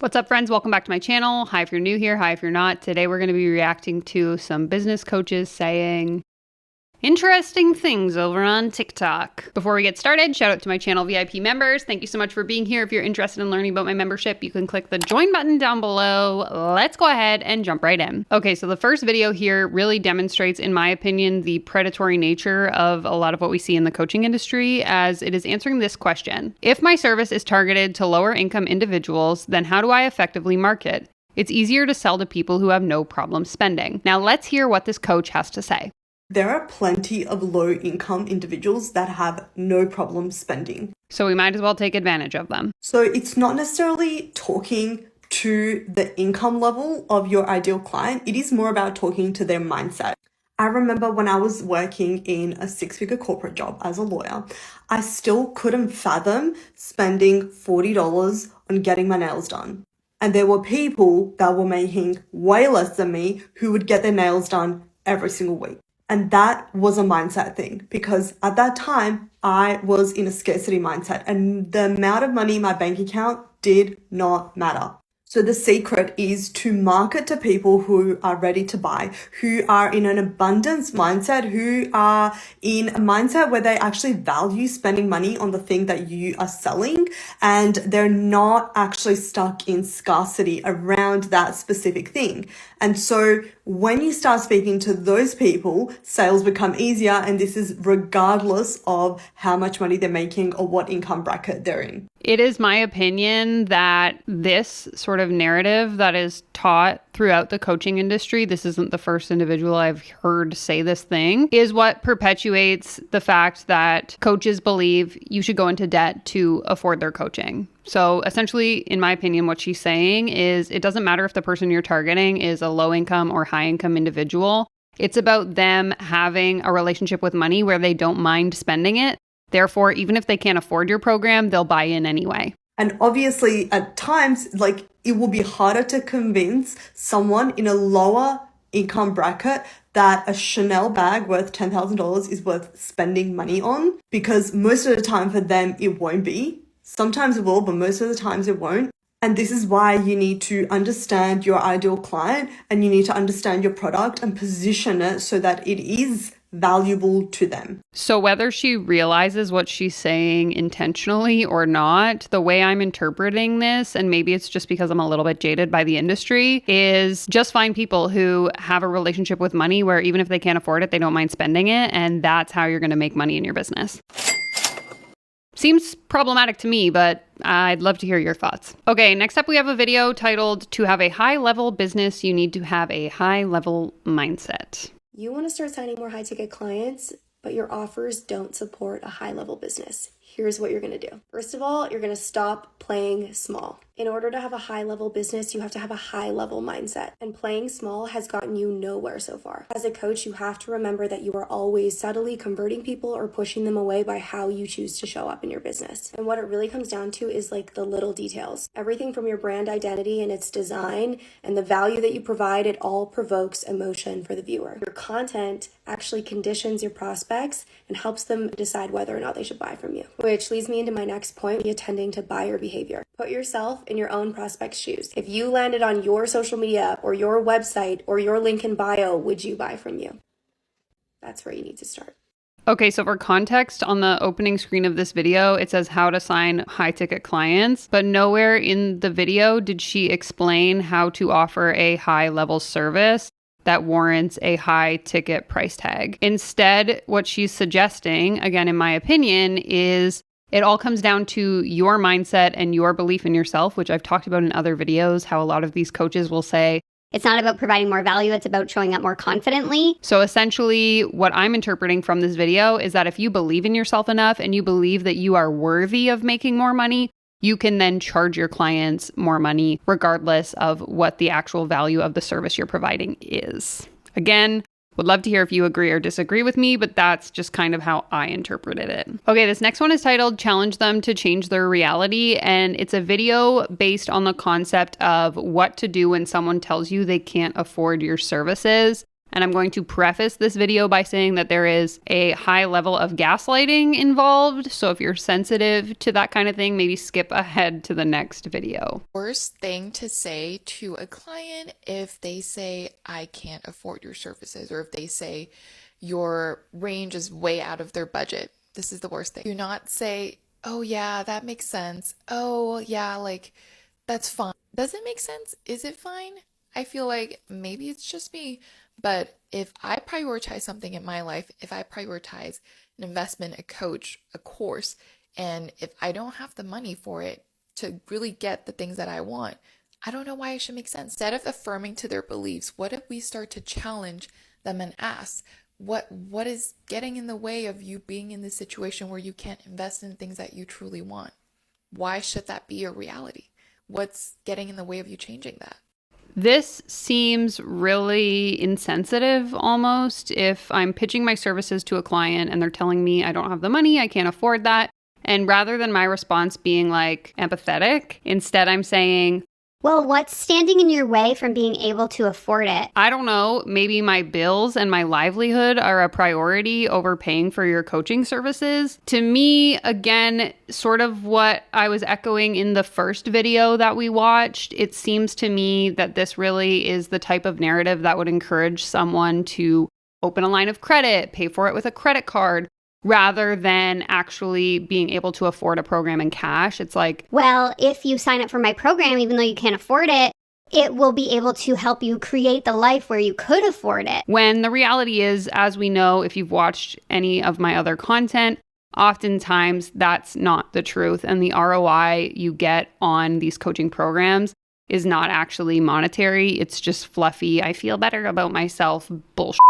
What's up, friends? Welcome back to my channel. Hi if you're new here, hi if you're not. Today we're going to be reacting to some business coaches saying interesting things over on TikTok. Before we get started, shout out to my channel VIP members. Thank you so much for being here. If you're interested in learning about my membership, you can click the join button down below. Let's go ahead and jump right in. Okay, so the first video here really demonstrates, in my opinion, the predatory nature of a lot of what we see in the coaching industry, as it is answering this question. If my service is targeted to lower income individuals, then how do I effectively market? It's easier to sell to people who have no problem spending. Now let's hear what this coach has to say. There are plenty of low-income individuals that have no problem spending. So we might as well take advantage of them. So it's not necessarily talking to the income level of your ideal client. It is more about talking to their mindset. I remember when I was working in a six-figure corporate job as a lawyer, I still couldn't fathom spending $40 on getting my nails done. And there were people that were making way less than me who would get their nails done every single week. And that was a mindset thing, because at that time I was in a scarcity mindset and the amount of money in my bank account did not matter. So the secret is to market to people who are ready to buy, who are in an abundance mindset, who are in a mindset where they actually value spending money on the thing that you are selling, and they're not actually stuck in scarcity around that specific thing. And so when you start speaking to those people, sales become easier, and this is regardless of how much money they're making or what income bracket they're in. It is my opinion that this sort of narrative that is taught throughout the coaching industry, this isn't the first individual I've heard say this thing, is what perpetuates the fact that coaches believe you should go into debt to afford their coaching. So essentially, in my opinion, what she's saying is it doesn't matter if the person you're targeting is a low income or high income individual. It's about them having a relationship with money where they don't mind spending it. Therefore, even if they can't afford your program, they'll buy in anyway. And obviously, at times, it will be harder to convince someone in a lower income bracket that a Chanel bag worth $10,000 is worth spending money on, because most of the time for them, it won't be. Sometimes it will, but most of the times it won't. And this is why you need to understand your ideal client, and you need to understand your product and position it so that it is valuable to them. So whether she realizes what she's saying intentionally or not, the way I'm interpreting this, and maybe it's just because I'm a little bit jaded by the industry, is just find people who have a relationship with money where even if they can't afford it, they don't mind spending it. And that's how you're going to make money in your business. Seems problematic to me, but I'd love to hear your thoughts. Okay, next up we have a video titled, "To have a high-level business, you need to have a high-level mindset." You want to start signing more high-ticket clients, but your offers don't support a high-level business. Here's what you're going to do. First of all, you're going to stop playing small. In order to have a high-level business, you have to have a high-level mindset. And playing small has gotten you nowhere so far. As a coach, you have to remember that you are always subtly converting people or pushing them away by how you choose to show up in your business. And what it really comes down to is the little details. Everything from your brand identity and its design and the value that you provide, it all provokes emotion for the viewer. Your content actually conditions your prospects and helps them decide whether or not they should buy from you. Which leads me into my next point, attending to buyer behavior. Put yourself in your own prospect's shoes. If you landed on your social media or your website or your link in bio, would you buy from you? That's where you need to start. Okay, so for context, on the opening screen of this video, it says how to sign high-ticket clients, but nowhere in the video did she explain how to offer a high-level service that warrants a high-ticket price tag. Instead, what she's suggesting, again, in my opinion, is it all comes down to your mindset and your belief in yourself, which I've talked about in other videos, how a lot of these coaches will say, it's not about providing more value, it's about showing up more confidently. So essentially, what I'm interpreting from this video is that if you believe in yourself enough and you believe that you are worthy of making more money, you can then charge your clients more money regardless of what the actual value of the service you're providing is. Again, would love to hear if you agree or disagree with me, but that's just kind of how I interpreted it. Okay, this next one is titled "Challenge Them to Change Their Reality," and it's a video based on the concept of what to do when someone tells you they can't afford your services. And I'm going to preface this video by saying that there is a high level of gaslighting involved. So if you're sensitive to that kind of thing, maybe skip ahead to the next video. Worst thing to say to a client if they say, I can't afford your services, or if they say your range is way out of their budget. This is the worst thing. Do not say, oh yeah, that makes sense. Oh yeah, like that's fine. Does it make sense? Is it fine? I feel like maybe it's just me, but if I prioritize something in my life, if I prioritize an investment, a coach, a course, and if I don't have the money for it to really get the things that I want, I don't know why it should make sense. Instead of affirming to their beliefs, what if we start to challenge them and ask, what is getting in the way of you being in this situation where you can't invest in things that you truly want? Why should that be your reality? What's getting in the way of you changing that? This seems really insensitive almost. If I'm pitching my services to a client and they're telling me I don't have the money, I can't afford that. And rather than my response being like empathetic, instead I'm saying, Well, what's standing in your way from being able to afford it? I don't know, maybe my bills and my livelihood are a priority over paying for your coaching services. To me, again, sort of what I was echoing in the first video that we watched, it seems to me that this really is the type of narrative that would encourage someone to open a line of credit, pay for it with a credit card, rather than actually being able to afford a program in cash. It's like, Well, if you sign up for my program, even though you can't afford it, it will be able to help you create the life where you could afford it. when the reality is, as we know, if you've watched any of my other content, oftentimes that's not the truth. And the ROI you get on these coaching programs is not actually monetary. It's just fluffy, I feel better about myself bullshit.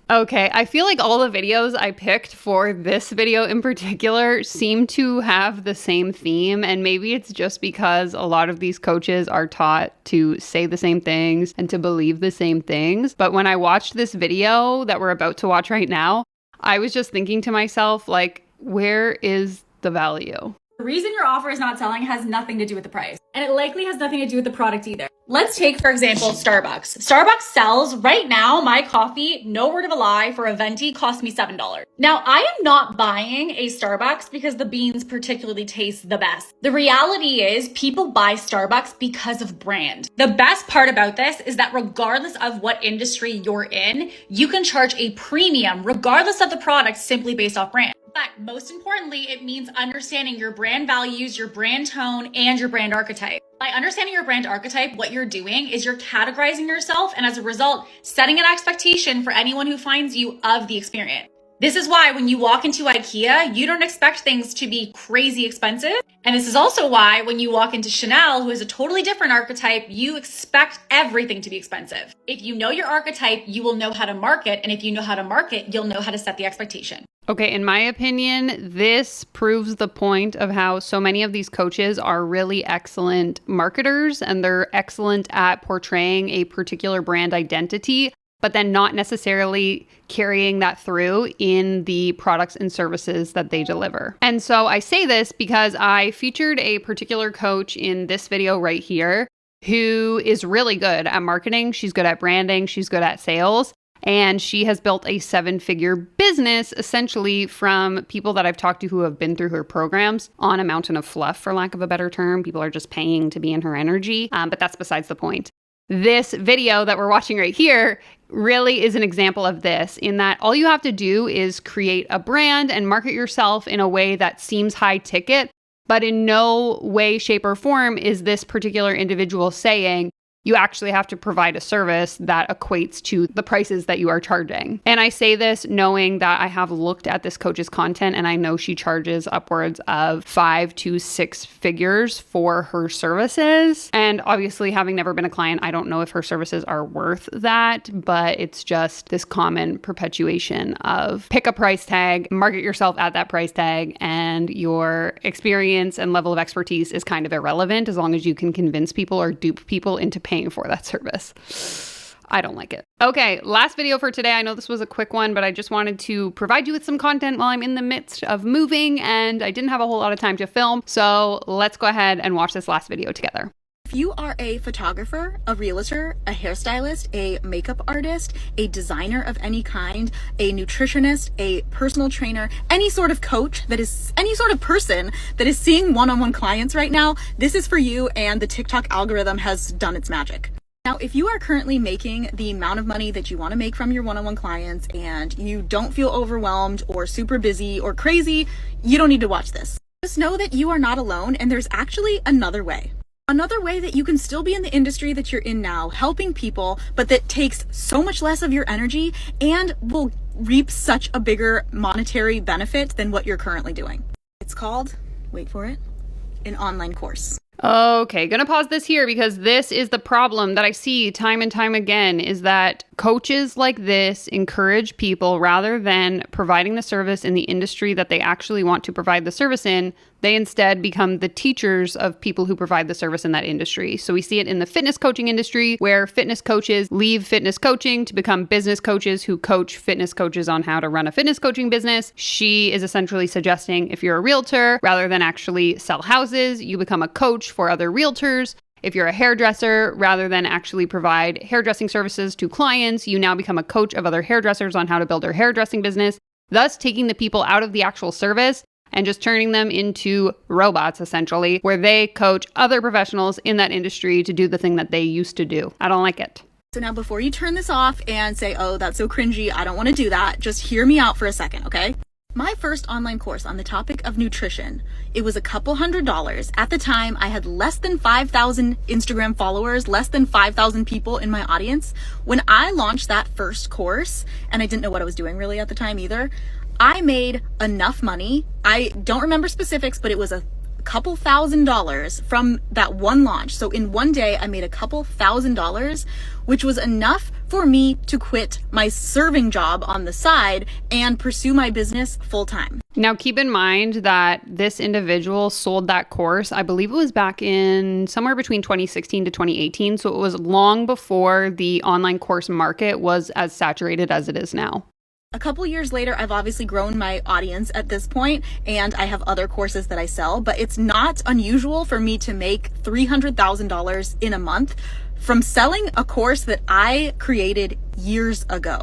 Okay, I feel like all the videos I picked for this video in particular seem to have the same theme, and maybe it's just because a lot of these coaches are taught to say the same things and to believe the same things. But when I watched this video that we're about to watch right now, I was just thinking to myself, like, where is the value? The reason your offer is not selling has nothing to do with the price, and it likely has nothing to do with the product either. Let's take, for example, Starbucks. Starbucks sells right now my coffee, no word of a lie, for a venti cost me $7. Now, I am not buying a Starbucks because the beans particularly taste the best. The reality is people buy Starbucks because of brand. The best part about this is that regardless of what industry you're in, you can charge a premium regardless of the product simply based off brand. But most importantly, it means understanding your brand values, your brand tone, and your brand archetype. By understanding your brand archetype, what you're doing is you're categorizing yourself, and as a result, setting an expectation for anyone who finds you of the experience. This is why when you walk into IKEA, you don't expect things to be crazy expensive. And this is also why when you walk into Chanel, who is a totally different archetype, you expect everything to be expensive. If you know your archetype, you will know how to market. And if you know how to market, you'll know how to set the expectation. Okay, in my opinion, this proves the point of how so many of these coaches are really excellent marketers and they're excellent at portraying a particular brand identity, but then not necessarily carrying that through in the products and services that they deliver. And so I say this because I featured a particular coach in this video right here who is really good at marketing. She's good at branding. She's good at sales. And she has built a 7-figure business essentially from people that I've talked to who have been through her programs on a mountain of fluff, for lack of a better term. People are just paying to be in her energy, but that's besides the point. This video that we're watching right here really is an example of this, in that all you have to do is create a brand and market yourself in a way that seems high ticket, but in no way, shape, or form is this particular individual saying, you actually have to provide a service that equates to the prices that you are charging. And I say this knowing that I have looked at this coach's content and I know she charges upwards of 5 to 6 figures for her services. And obviously, having never been a client, I don't know if her services are worth that, but it's just this common perpetuation of pick a price tag, market yourself at that price tag, and your experience and level of expertise is kind of irrelevant as long as you can convince people or dupe people into paying for that service. I don't like it. Okay, last video for today. I know this was a quick one, but I just wanted to provide you with some content while I'm in the midst of moving and I didn't have a whole lot of time to film. So let's go ahead and watch this last video together. If you are a photographer, a realtor, a hairstylist, a makeup artist, a designer of any kind, a nutritionist, a personal trainer, any sort of coach that is any sort of person that is seeing one-on-one clients right now, this is for you, and the TikTok algorithm has done its magic. Now, if you are currently making the amount of money that you want to make from your one-on-one clients and you don't feel overwhelmed or super busy or crazy, you don't need to watch this. Just know that you are not alone, and there's actually another way. Another way that you can still be in the industry that you're in now, helping people, but that takes so much less of your energy and will reap such a bigger monetary benefit than what you're currently doing. It's called, wait for it, an online course. Okay, gonna pause this here because this is the problem that I see time and time again, is that coaches like this encourage people, rather than providing the service in the industry that they actually want to provide the service in, they instead become the teachers of people who provide the service in that industry. So we see it in the fitness coaching industry, where fitness coaches leave fitness coaching to become business coaches who coach fitness coaches on how to run a fitness coaching business. She is essentially suggesting, if you're a realtor, rather than actually sell houses, you become a coach for other realtors. If you're a hairdresser, rather than actually provide hairdressing services to clients, you now become a coach of other hairdressers on how to build their hairdressing business, thus taking the people out of the actual service and just turning them into robots, essentially, where they coach other professionals in that industry to do the thing that they used to do. I don't like it. So now before you turn this off and say, oh, that's so cringy, I don't want to do that, just hear me out for a second, okay? My first online course on the topic of nutrition, it was a couple $100s. At the time, I had less than 5,000 Instagram followers, less than 5,000 people in my audience. When I launched that first course, and I didn't know what I was doing really at the time either, I made enough money. I don't remember specifics, but it was a couple $1,000s from that one launch. So in one day, I made a couple $1,000s, which was enough for me to quit my serving job on the side and pursue my business full time. Now, keep in mind that this individual sold that course, I believe it was back in somewhere between 2016 to 2018. So it was long before the online course market was as saturated as it is now. A couple years later, I've obviously grown my audience at this point, and I have other courses that I sell, but it's not unusual for me to make $300,000 in a month from selling a course that I created years ago.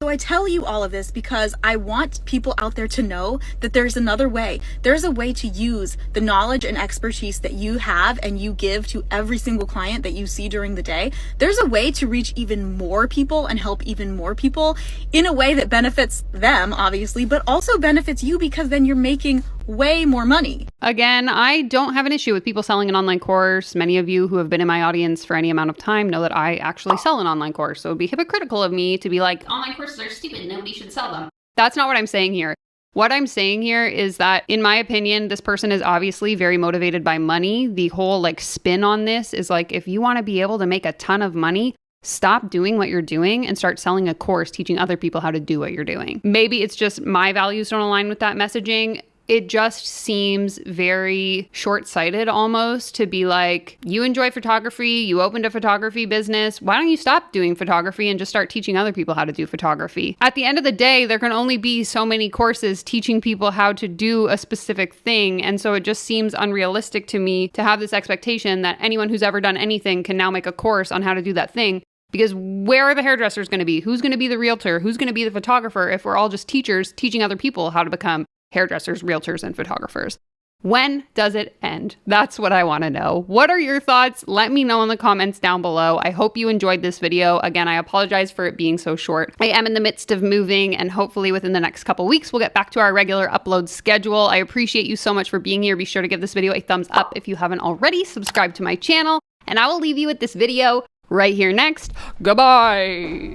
So I tell you all of this because I want people out there to know that there's another way. There's a way to use the knowledge and expertise that you have and you give to every single client that you see during the day. There's a way to reach even more people and help even more people in a way that benefits them, obviously, but also benefits you, because then you're making way more money. Again, I don't have an issue with people selling an online course. Many of you who have been in my audience for any amount of time know that I actually sell an online course. So it would be hypocritical of me to be like, online courses are stupid, nobody should sell them. That's not what I'm saying here. What I'm saying here is that, in my opinion, this person is obviously very motivated by money. The whole spin on this is if you want to be able to make a ton of money, stop doing what you're doing and start selling a course teaching other people how to do what you're doing. Maybe it's just my values don't align with that messaging. It just seems very short-sighted almost to be like, you enjoy photography, you opened a photography business, why don't you stop doing photography and just start teaching other people how to do photography? At the end of the day, there can only be so many courses teaching people how to do a specific thing. And so it just seems unrealistic to me to have this expectation that anyone who's ever done anything can now make a course on how to do that thing. Because where are the hairdressers going to be? Who's going to be the realtor? Who's going to be the photographer if we're all just teachers teaching other people how to become hairdressers, realtors, and photographers? When does it end? That's what I want to know. What are your thoughts? Let me know in the comments down below. I hope you enjoyed this video. Again, I apologize for it being so short. I am in the midst of moving, and hopefully within the next couple weeks, we'll get back to our regular upload schedule. I appreciate you so much for being here. Be sure to give this video a thumbs up if you haven't already. Subscribe to my channel, and I will leave you with this video right here next. Goodbye.